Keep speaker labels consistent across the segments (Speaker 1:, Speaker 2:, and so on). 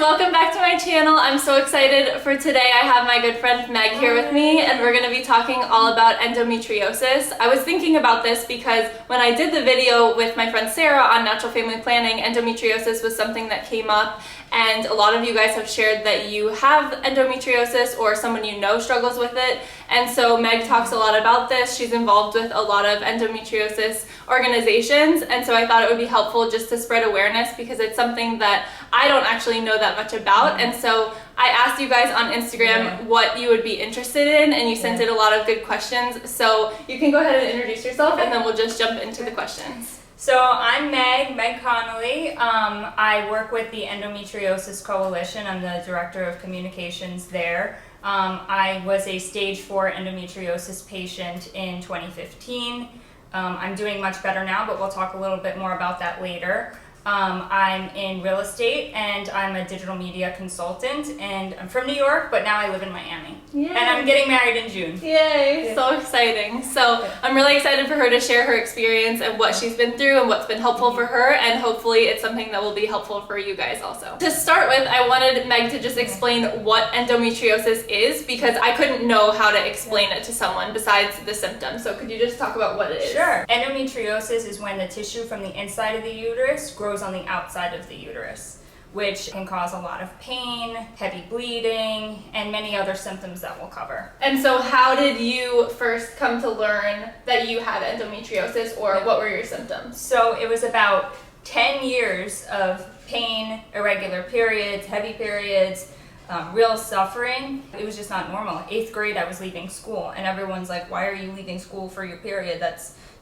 Speaker 1: welcome back to my channel. I'm so excited for today. I have my good friend Meg here with me, and we're going to be talking all about endometriosis. I was thinking about this because when I did the video with my friend Sarah on natural family planning, endometriosis was something that came up, and a lot of you guys have shared that you have endometriosis or someone you know struggles with it. And so Meg talks a lot about this. She's involved with a lot of endometriosis organizations, and so I thought it would be helpful just to spread awareness because it's something that I don't actually know that much about. And so I asked you guys on Instagram what you would be interested in, and you sent in a lot of good questions. So you can go ahead and introduce yourself, and then we'll just jump into the questions.
Speaker 2: So I'm Meg Connolly. I work with the Endometriosis Coalition. I'm the Director of Communications there. I was a stage 4 endometriosis patient in 2015. I'm doing much better now, but we'll talk a little bit more about that later. I'm in real estate, and I'm a digital media consultant, and I'm from New York, but now I live in Miami. Yay. And I'm getting married in June.
Speaker 1: Yay, yeah. So exciting. So I'm really excited for her to share her experience and what she's been through and what's been helpful for her, and hopefully it's something that will be helpful for you guys also. To start with, I wanted Meg to just explain what endometriosis is, because I couldn't know how to explain it to someone besides the symptoms. So could you just talk about what it is?
Speaker 2: Sure. Endometriosis is when the tissue from the inside of the uterus grows on the outside of the uterus, which can cause a lot of pain, heavy bleeding, and many other symptoms that we'll cover.
Speaker 1: And so how did you first come to learn that you had endometriosis, or what were your symptoms?
Speaker 2: So it was about 10 years of pain, irregular periods, heavy periods, real suffering. It was just not normal. 8th grade, I was leaving school, and everyone's like, why are you leaving school for your period?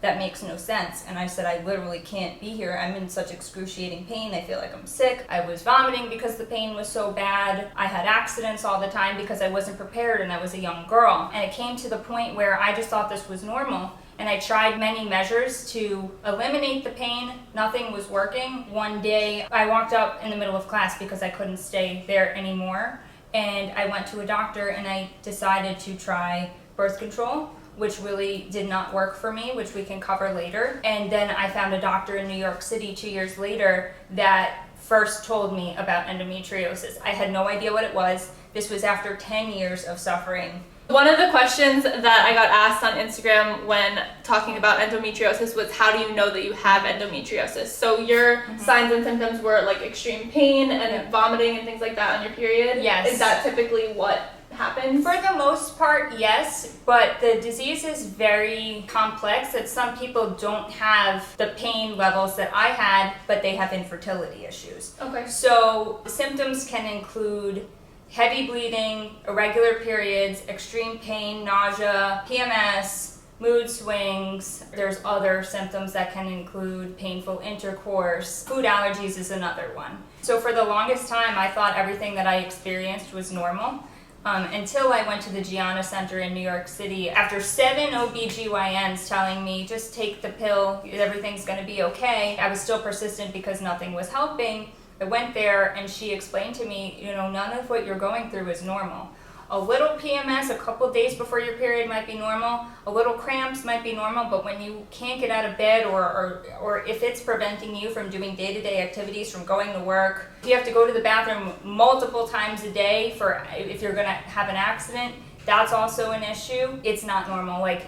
Speaker 2: That makes no sense. And I said, I literally can't be here. I'm in such excruciating pain. I feel like I'm sick. I was vomiting because the pain was so bad. I had accidents all the time because I wasn't prepared, and I was a young girl. And it came to the point where I just thought this was normal. And I tried many measures to eliminate the pain. Nothing was working. One day, I walked up in the middle of class because I couldn't stay there anymore. And I went to a doctor, and I decided to try birth control, which really did not work for me, which we can cover later. And then I found a doctor in New York City 2 years later that first told me about endometriosis. I had no idea what it was. This was after 10 years of suffering.
Speaker 1: One of the questions that I got asked on Instagram when talking about endometriosis was, how do you know that you have endometriosis? So your signs and symptoms were like extreme pain and vomiting and things like that on your period?
Speaker 2: Yes.
Speaker 1: Is that typically what happens?
Speaker 2: For the most part, yes, but the disease is very complex, that some people don't have the pain levels that I had, but they have infertility issues.
Speaker 1: Okay.
Speaker 2: So symptoms can include heavy bleeding, irregular periods, extreme pain, nausea, PMS, mood swings. There's other symptoms that can include painful intercourse. Food allergies is another one. So for the longest time, I thought everything that I experienced was normal. Until I went to the Gianna Center in New York City after 7 OBGYNs telling me, just take the pill, everything's gonna be okay. I was still persistent because nothing was helping. I went there, and she explained to me, none of what you're going through is normal. A little PMS a couple days before your period might be normal, a little cramps might be normal, but when you can't get out of bed, or if it's preventing you from doing day-to-day activities, from going to work, if you have to go to the bathroom multiple times a day if you're gonna have an accident, that's also an issue. It's not normal. Like,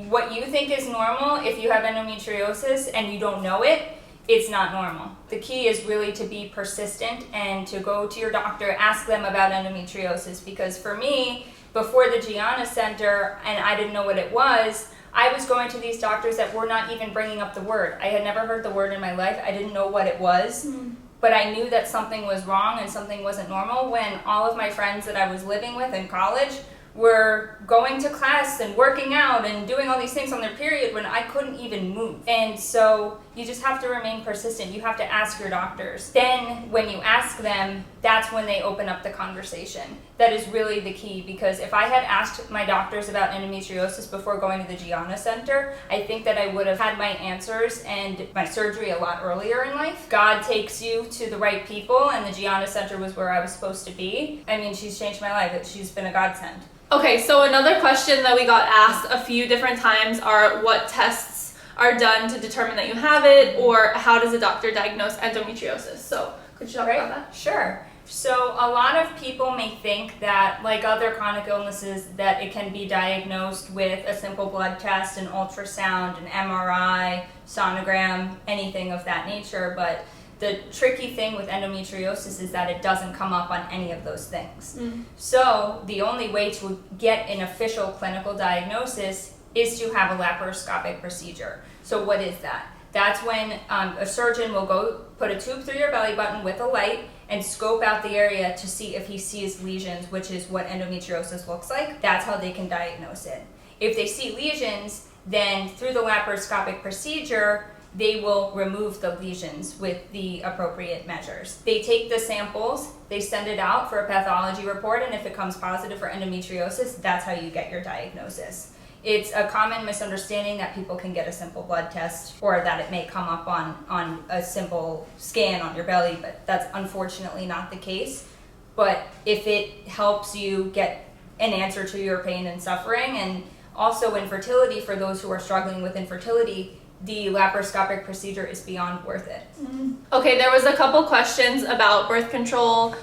Speaker 2: what you think is normal, if you have endometriosis and you don't know it, it's not normal. The key is really to be persistent and to go to your doctor, ask them about endometriosis, because for me, before the Gianna Center, and I didn't know what it was, I was going to these doctors that were not even bringing up the word. I had never heard the word in my life. I didn't know what it was, but I knew that something was wrong and something wasn't normal when all of my friends that I was living with in college were going to class and working out and doing all these things on their period when I couldn't even move. And so you just have to remain persistent. You have to ask your doctors. Then when you ask them, that's when they open up the conversation. That is really the key, because if I had asked my doctors about endometriosis before going to the Gianna Center, I think that I would have had my answers and my surgery a lot earlier in life. God takes you to the right people, and the Gianna Center was where I was supposed to be. I mean, she's changed my life. She's been a godsend.
Speaker 1: Okay, so another question that we got asked a few different times are what tests are done to determine that you have it, or how does a doctor diagnose endometriosis? So could you talk about that?
Speaker 2: Sure. So a lot of people may think that, like other chronic illnesses, that it can be diagnosed with a simple blood test, an ultrasound, an MRI, sonogram, anything of that nature, but the tricky thing with endometriosis is that it doesn't come up on any of those things. So the only way to get an official clinical diagnosis is to have a laparoscopic procedure. So what is that? That's when a surgeon will go put a tube through your belly button with a light and scope out the area to see if he sees lesions, which is what endometriosis looks like. That's how they can diagnose it. If they see lesions, then through the laparoscopic procedure, they will remove the lesions with the appropriate measures. They take the samples, they send it out for a pathology report, and if it comes positive for endometriosis, that's how you get your diagnosis. It's a common misunderstanding that people can get a simple blood test or that it may come up on a simple scan on your belly, but that's unfortunately not the case. But if it helps you get an answer to your pain and suffering, and also infertility for those who are struggling with infertility, the laparoscopic procedure is beyond worth it.
Speaker 1: Okay, there was a couple questions about birth control.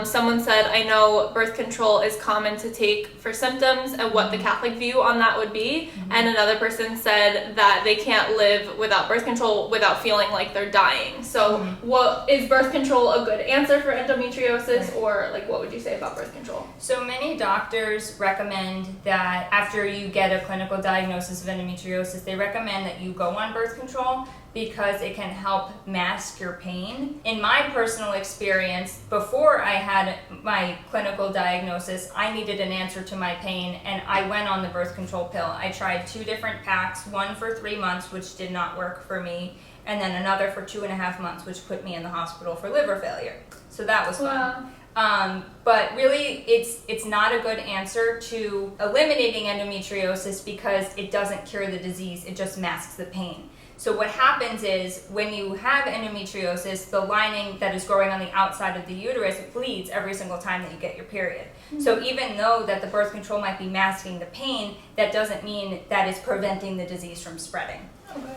Speaker 1: Someone said, I know birth control is common to take for symptoms and what the Catholic view on that would be. And another person said that they can't live without birth control without feeling like they're dying. So what is birth control a good answer for endometriosis, or like what would you say about birth control?
Speaker 2: So many doctors recommend that after you get a clinical diagnosis of endometriosis, they recommend that you go on birth control because it can help mask your pain. In my personal experience, before I had my clinical diagnosis, I needed an answer to my pain, and I went on the birth control pill. I tried 2 different packs, one for 3 months, which did not work for me, and then another for 2.5 months, which put me in the hospital for liver failure. So that was fun. But really, it's not a good answer to eliminating endometriosis because it doesn't cure the disease, it just masks the pain. So what happens is when you have endometriosis, the lining that is growing on the outside of the uterus bleeds every single time that you get your period. So even though that the birth control might be masking the pain, that doesn't mean that it's preventing the disease from spreading.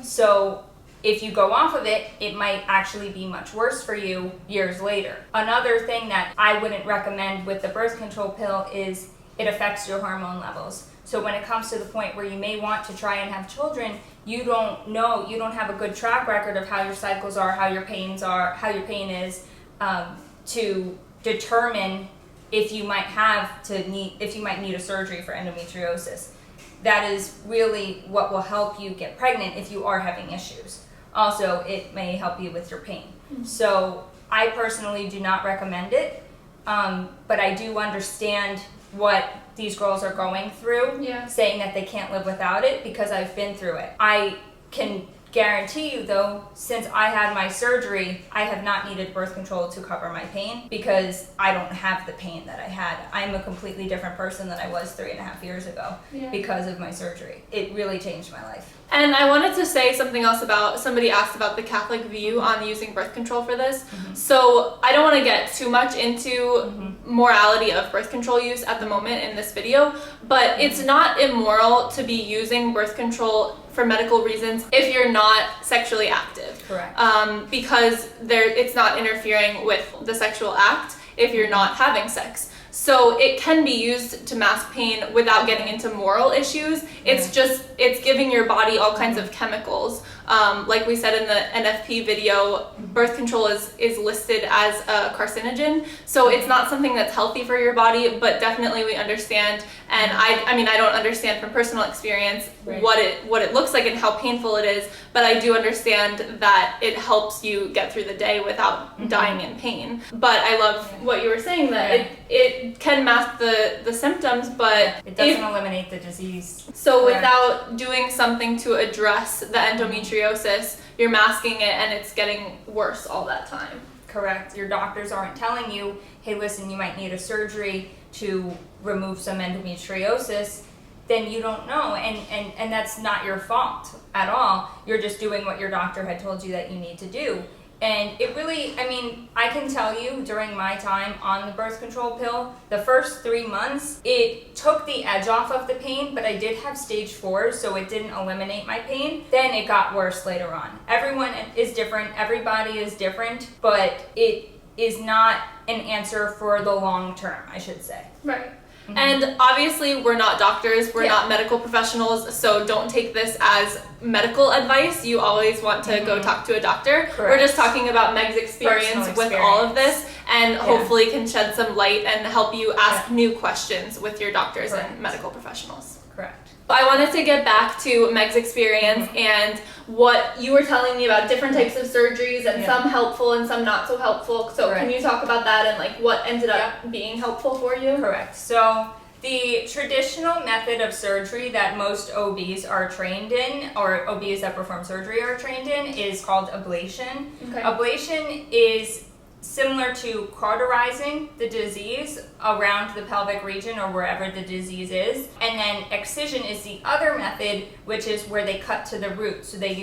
Speaker 2: So if you go off of it, it might actually be much worse for you years later. Another thing that I wouldn't recommend with the birth control pill is it affects your hormone levels. So when it comes to the point where you may want to try and have children, you don't know, you don't have a good track record of how your cycles are, how your pains are, how your pain is, to determine if you might need a surgery for endometriosis. That is really what will help you get pregnant if you are having issues. Also, it may help you with your pain. So I personally do not recommend it, but I do understand what these girls are going through, saying that they can't live without it, because I've been through it. I can guarantee you though, since I had my surgery, I have not needed birth control to cover my pain because I don't have the pain that I had. I'm a completely different person than I was 3.5 years ago because of my surgery. It really changed my life.
Speaker 1: And I wanted to say something else about, somebody asked about the Catholic view on using birth control for this. So I don't want to get too much into morality of birth control use at the moment in this video, but it's not immoral to be using birth control for medical reasons if you're not sexually active.
Speaker 2: Correct.
Speaker 1: Because it's not interfering with the sexual act if you're not having sex. So it can be used to mask pain without getting into moral issues. It's giving your body all kinds of chemicals. Like we said in the NFP video, birth control is listed as a carcinogen. So it's not something that's healthy for your body, but definitely we understand. And I mean, I don't understand from personal experience what it looks like and how painful it is, but I do understand that it helps you get through the day without dying in pain. But I love what you were saying, that it can mask the symptoms, but
Speaker 2: it doesn't eliminate the disease.
Speaker 1: So without doing something to address the endometriosis, you're masking it and it's getting worse all that time.
Speaker 2: Correct. Your doctors aren't telling you, hey, listen, you might need a surgery to remove some endometriosis. Then you don't know, and that's not your fault at all. You're just doing what your doctor had told you that you need to do. And it really, I mean, I can tell you during my time on the birth control pill, the first 3 months, it took the edge off of the pain, but I did have stage 4, so it didn't eliminate my pain. Then it got worse later on. Everyone is different, everybody is different, but it is not an answer for the long term, I should say.
Speaker 1: Right. And obviously we're not doctors, we're not medical professionals, so don't take this as medical advice. You always want to go talk to a doctor.
Speaker 2: Correct.
Speaker 1: We're just talking about Meg's experience with all of this, and hopefully can shed some light and help you ask new questions with your doctors and medical professionals.
Speaker 2: Correct.
Speaker 1: I wanted to get back to Meg's experience and what you were telling me about different types of surgeries and some helpful and some not so helpful. So can you talk about that and like what ended up being helpful for you?
Speaker 2: Correct. So the traditional method of surgery that most OBs are trained in, or OBs that perform surgery are trained in, is called ablation.
Speaker 1: Okay.
Speaker 2: Ablation is similar to cauterizing the disease around the pelvic region or wherever the disease is. And then excision is the other method, which is where they cut to the root. So they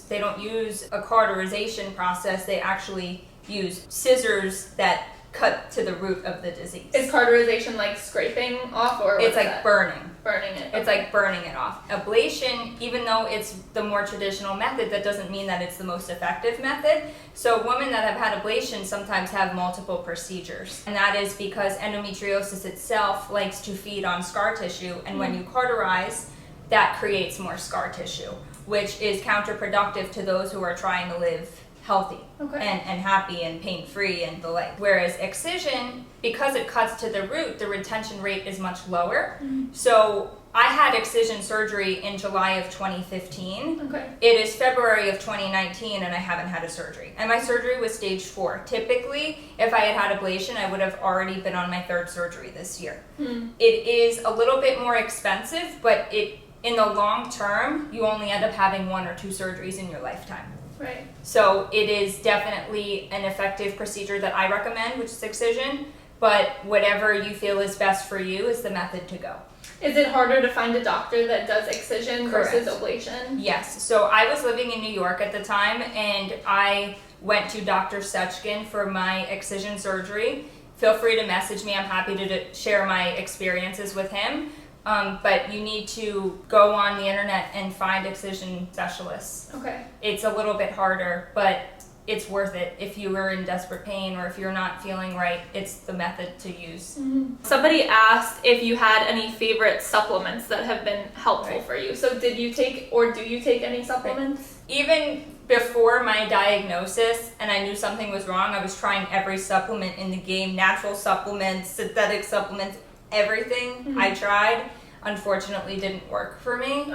Speaker 2: don't use a cauterization process, they actually use scissors that cut to the root of the disease.
Speaker 1: Is cauterization like scraping off, or
Speaker 2: it's like burning?
Speaker 1: Burning it.
Speaker 2: It's like burning it off. Ablation, even though it's the more traditional method, that doesn't mean that it's the most effective method. So women that have had ablation sometimes have multiple procedures. And that is because endometriosis itself likes to feed on scar tissue. And when you cauterize, that creates more scar tissue, which is counterproductive to those who are trying to live healthy and happy and pain-free and the like. Whereas excision, because it cuts to the root, the retention rate is much lower. So I had excision surgery in July of 2015. It is February of 2019 and I haven't had a surgery. And my surgery was stage 4. Typically, if I had had ablation, I would have already been on my 3rd surgery this year. It is a little bit more expensive, but in the long term, you only end up having 1 or 2 surgeries in your lifetime.
Speaker 1: Right.
Speaker 2: So it is definitely an effective procedure that I recommend, which is excision, but whatever you feel is best for you is the method to go.
Speaker 1: Is it harder to find a doctor that does excision versus ablation?
Speaker 2: Yes. So I was living in New York at the time, and I went to Dr. Sechkin for my excision surgery. Feel free to message me. I'm happy to share my experiences with him. But you need to go on the internet and find excision specialists. It's a little bit harder, but it's worth it. If you are in desperate pain or if you're not feeling right, it's the method to use.
Speaker 1: Somebody asked if you had any favorite supplements that have been helpful for you. So did you take or do you take any supplements?
Speaker 2: Even before my diagnosis and I knew something was wrong, I was trying every supplement in the game, natural supplements, synthetic supplements, everything I tried, unfortunately didn't work for me.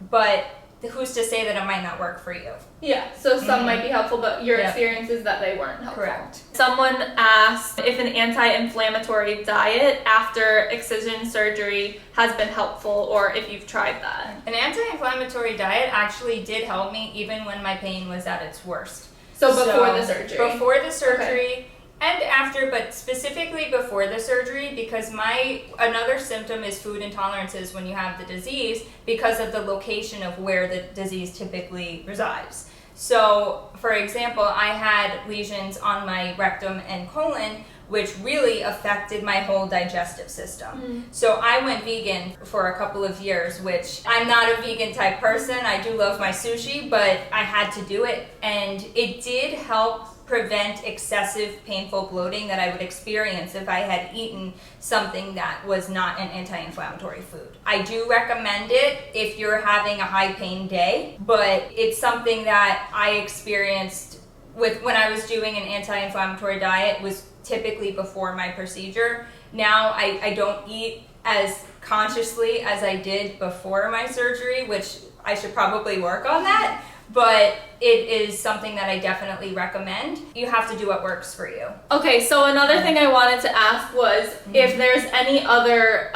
Speaker 2: But who's to say that it might not work for you?
Speaker 1: Yeah, so some might be helpful, but your experience is that they weren't helpful.
Speaker 2: Correct.
Speaker 1: Someone asked if an anti-inflammatory diet after excision surgery has been helpful, or if you've tried that.
Speaker 2: An anti-inflammatory diet actually did help me even when my pain was at its worst.
Speaker 1: So before the surgery?
Speaker 2: Before the surgery. And after, but specifically before the surgery, because another symptom is food intolerances when you have the disease because of the location of where the disease typically resides. So, for example, I had lesions on my rectum and colon, which really affected my whole digestive system. So I went vegan for a couple of years, which I'm not a vegan type person. I do love my sushi, but I had to do it. And it did help prevent excessive painful bloating that I would experience if I had eaten something that was not an anti-inflammatory food. I do recommend it if you're having a high pain day, but it's something that I experienced when I was doing an anti-inflammatory diet was typically before my procedure. Now I don't eat as consciously as I did before my surgery, which I should probably work on that. But it is something that I definitely recommend. You have to do what works for you.
Speaker 1: Okay, so another thing I wanted to ask was if there's any other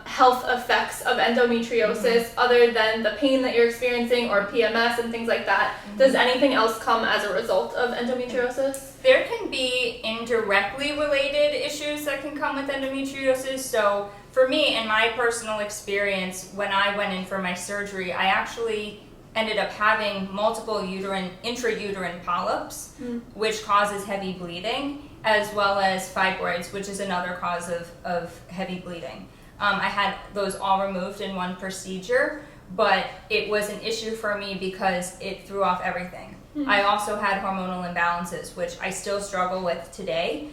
Speaker 1: health effects of endometriosis other than the pain that you're experiencing or PMS and things like that. Does anything else come as a result of endometriosis?
Speaker 2: There can be indirectly related issues that can come with endometriosis. So for me, in my personal experience, when I went in for my surgery, I actually ended up having multiple intrauterine polyps, which causes heavy bleeding, as well as fibroids, which is another cause of heavy bleeding. I had those all removed in one procedure, but it was an issue for me because it threw off everything. I also had hormonal imbalances, which I still struggle with today.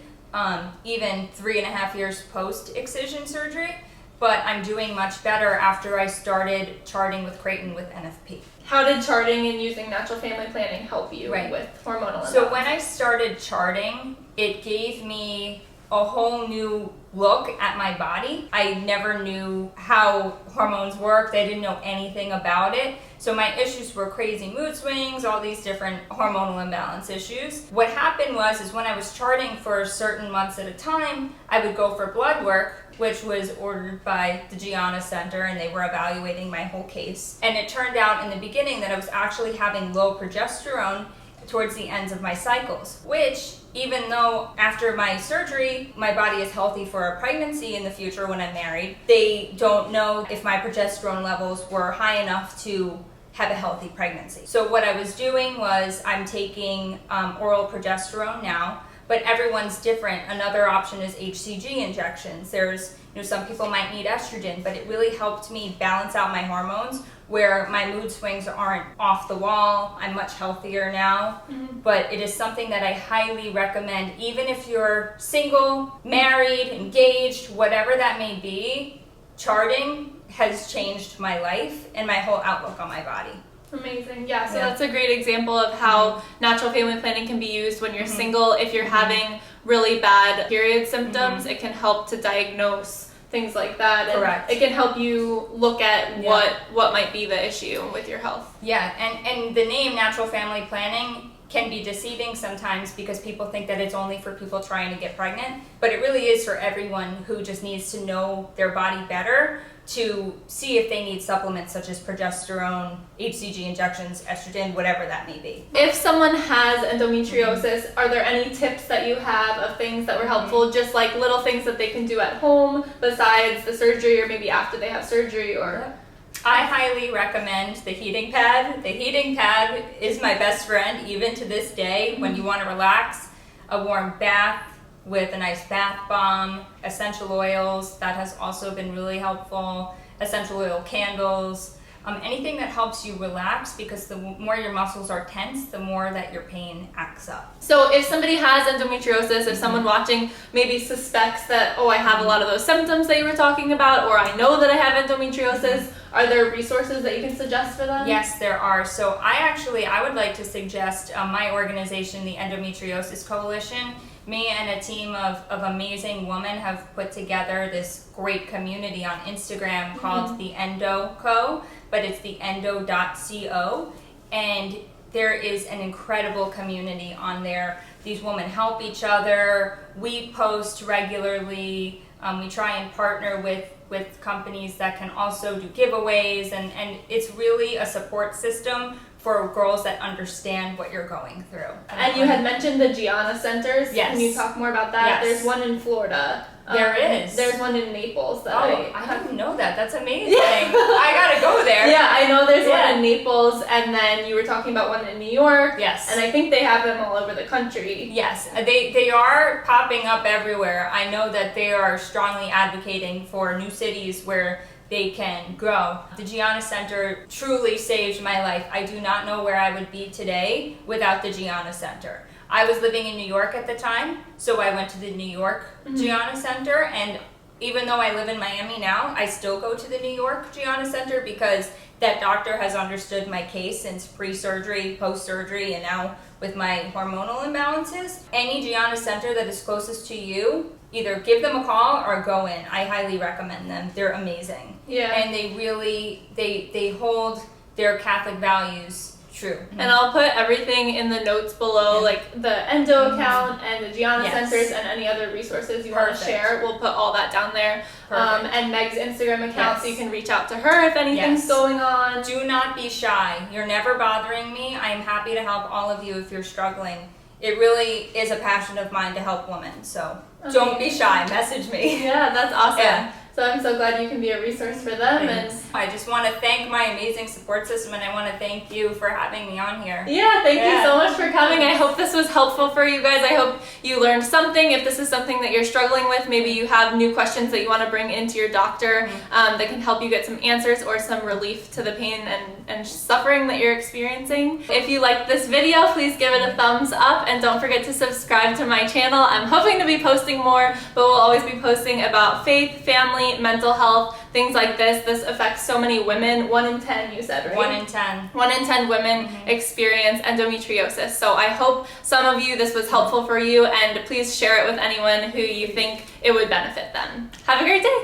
Speaker 2: even 3.5 years post-excision surgery, but I'm doing much better after I started charting with Creighton with NFP.
Speaker 1: How did charting and using natural family planning help you
Speaker 2: Right.
Speaker 1: with hormonal imbalance?
Speaker 2: So when I started charting, it gave me a whole new look at my body. I never knew how hormones worked. I didn't know anything about it. So my issues were crazy mood swings, all these different hormonal imbalance issues. What happened was when I was charting for certain months at a time, I would go for blood work, which was ordered by the Gianna Center, and they were evaluating my whole case. And it turned out in the beginning that I was actually having low progesterone towards the ends of my cycles, which, even though after my surgery my body is healthy for a pregnancy in the future when I'm married, they don't know if my progesterone levels were high enough to have a healthy pregnancy. So what I was doing was I'm taking oral progesterone now, but everyone's different. Another option is HCG injections. There's, some people might need estrogen, but it really helped me balance out my hormones where my mood swings aren't off the wall. I'm much healthier now, but it is something that I highly recommend, even if you're single, married, engaged, whatever that may be. Charting has changed my life and my whole outlook on my body.
Speaker 1: Amazing. Yeah, so that's a great example of how natural family planning can be used when you're single. If you're having really bad period symptoms, it can help to diagnose things like that. And
Speaker 2: Correct.
Speaker 1: it can help you look at what might be the issue with your health.
Speaker 2: Yeah, and the name natural family planning can be deceiving sometimes because people think that it's only for people trying to get pregnant, but it really is for everyone who just needs to know their body better, to see if they need supplements such as progesterone, HCG injections, estrogen, whatever that may be.
Speaker 1: If someone has endometriosis, are there any tips that you have of things that were helpful, just like little things that they can do at home besides the surgery or maybe after they have surgery? Or
Speaker 2: I highly recommend the heating pad. The heating pad is my best friend even to this day when you want to relax. A warm bath with a nice bath bomb, essential oils, that has also been really helpful, essential oil candles, anything that helps you relax, because the more your muscles are tense, the more that your pain acts up.
Speaker 1: So if somebody has endometriosis, if someone watching maybe suspects that, I have a lot of those symptoms that you were talking about, or I know that I have endometriosis, are there resources that you can suggest for them?
Speaker 2: Yes, there are. So I would like to suggest my organization, the Endometriosis Coalition. Me and a team of amazing women have put together this great community on Instagram called the Endo Co, but it's the endo.co, and there is an incredible community on there. These women help each other. We post regularly. We try and partner with companies that can also do giveaways, and it's really a support system for girls that understand what you're going through.
Speaker 1: And you had mentioned the Gianna centers.
Speaker 2: Yes.
Speaker 1: Can you talk more about that?
Speaker 2: Yes.
Speaker 1: There's one in Florida.
Speaker 2: There is.
Speaker 1: There's one in Naples.
Speaker 2: I didn't know that. That's amazing. I gotta go there.
Speaker 1: Yeah, I know there's one in Naples, and then you were talking about one in New York.
Speaker 2: Yes.
Speaker 1: And I think they have them all over the country.
Speaker 2: Yes, they are popping up everywhere. I know that they are strongly advocating for new cities where they can grow. The Gianna Center truly saved my life. I do not know where I would be today without the Gianna Center. I was living in New York at the time, so I went to the New York Gianna Center, and even though I live in Miami now, I still go to the New York Gianna Center because that doctor has understood my case since pre-surgery, post-surgery, and now with my hormonal imbalances. Any Gianna Center that is closest to you, either give them a call or go in. I highly recommend them. They're amazing.
Speaker 1: Yeah.
Speaker 2: And they really, they hold their Catholic values true.
Speaker 1: And I'll put everything in the notes below, like the Endo account and the Gianna centers and any other resources you want to share. We'll put all that down there. And Meg's Instagram account, so you can reach out to her if anything's going on.
Speaker 2: Do not be shy. You're never bothering me. I am happy to help all of you if you're struggling. It really is a passion of mine to help women, so don't be shy. Message me.
Speaker 1: Yeah, that's awesome.
Speaker 2: Yeah.
Speaker 1: So I'm so glad you can be a resource for them.
Speaker 2: Thanks. I just want to thank my amazing support system, and I want to thank you for having me on here.
Speaker 1: Yeah, thank you so much for coming. I hope this was helpful for you guys. I hope you learned something. If this is something that you're struggling with, maybe you have new questions that you want to bring into your doctor that can help you get some answers or some relief to the pain and suffering that you're experiencing. If you liked this video, please give it a thumbs up and don't forget to subscribe to my channel. I'm hoping to be posting more, but we'll always be posting about faith, family, mental health, things like this. This affects so many women. 1 in 10, you said, right?
Speaker 2: 1 in 10.
Speaker 1: 1 in 10 women experience endometriosis. So I hope some of you this was helpful for you, and please share it with anyone who you think it would benefit them. Have a great day.